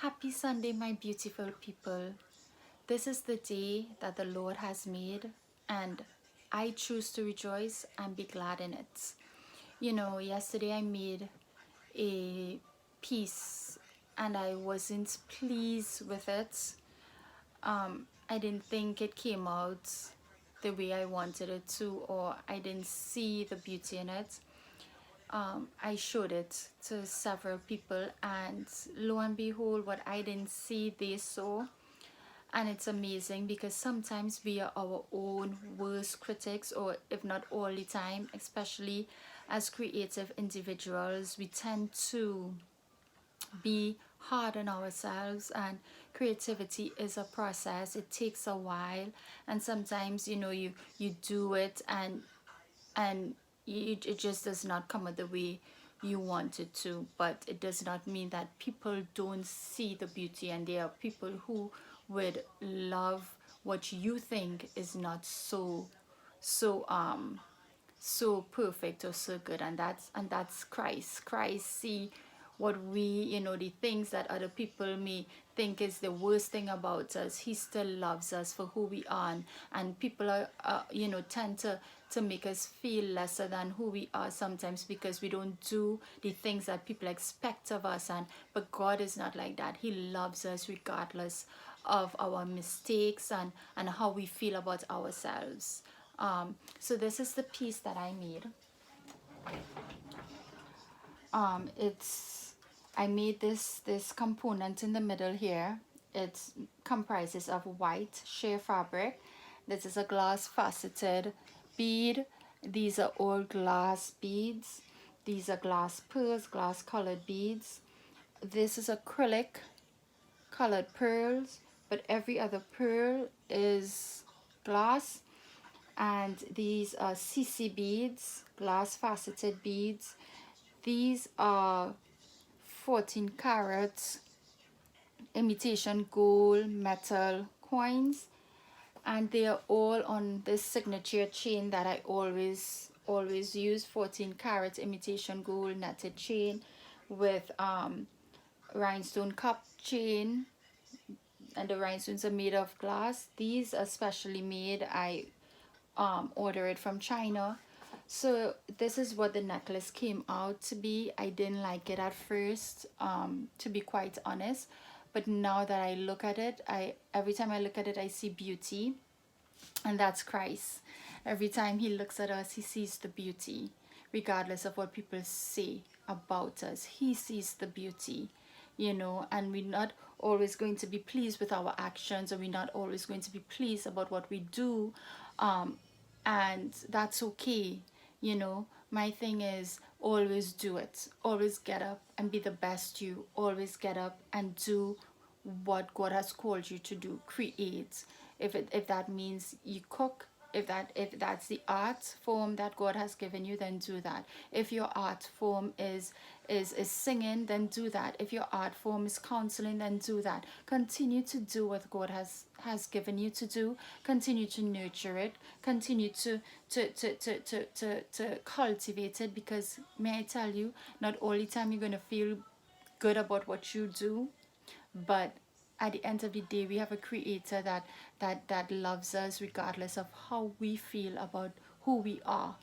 Happy Sunday, my beautiful people. This is the day that the Lord has made, and I choose to rejoice and be glad in it. You know, yesterday I made a piece and I wasn't pleased with it. I didn't think it came out the way I wanted it to, or I didn't see the beauty in it. I showed it to several people, and lo and behold, what I didn't see, they saw. And it's amazing because sometimes we are our own worst critics, or if not all the time, especially as creative individuals, we tend to be hard on ourselves. And creativity is a process, it takes a while, and sometimes you do it, and it just does not come out the way you want it to. But it does not mean that people don't see the beauty, and there are people who would love what you think is not so perfect or so good. And that's Christ see what we, the things that other people may think is the worst thing about us. He still loves us for who we are. And people are tend to make us feel lesser than who we are sometimes, because we don't do the things that people expect of us. But God is not like that. He loves us regardless of our mistakes and how we feel about ourselves. So this is the piece that I made. It's I made this component in the middle here. It comprises of white sheer fabric. This is a glass faceted bead. These are all glass beads. These are glass pearls, glass colored beads. This is acrylic colored pearls, but every other pearl is glass. And these are CC beads, glass faceted beads. These are 14 carats imitation gold metal coins, and they are all on this signature chain that I always use. 14 carat imitation gold netted chain with rhinestone cup chain, and the rhinestones are made of glass. These are specially made. I order it from China. So this is what the necklace came out to be. I didn't like it at first, to be quite honest, but now that I look at it, every time I look at it, I see beauty. And that's Christ. Every time he looks at us, he sees the beauty. Regardless of what people say about us, he sees the beauty. And we're not always going to be pleased with our actions, or we're not always going to be pleased about what we do. And that's okay. My thing is, always do it. Always get up and be the best you. Always get up and do what God has called you to do. Create. If that means you cook, if that's the art form that God has given you, then do that. If your art form is singing, then do that. If your art form is counseling, then do that. Continue to do what God has given you to do. Continue to nurture it. Continue to cultivate it, because may I tell you, not all the time you're going to feel good about what you do, but at the end of the day, we have a creator that loves us regardless of how we feel about who we are.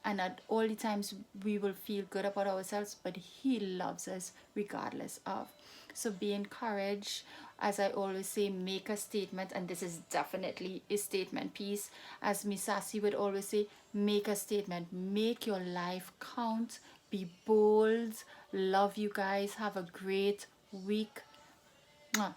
And at all the times we will feel good about ourselves, but he loves us regardless of. So be encouraged. As I always say, make a statement, and this is definitely a statement piece. As Miss Sassy would always say, make a statement. Make your life count. Be bold. Love you guys. Have a great week. Mwah.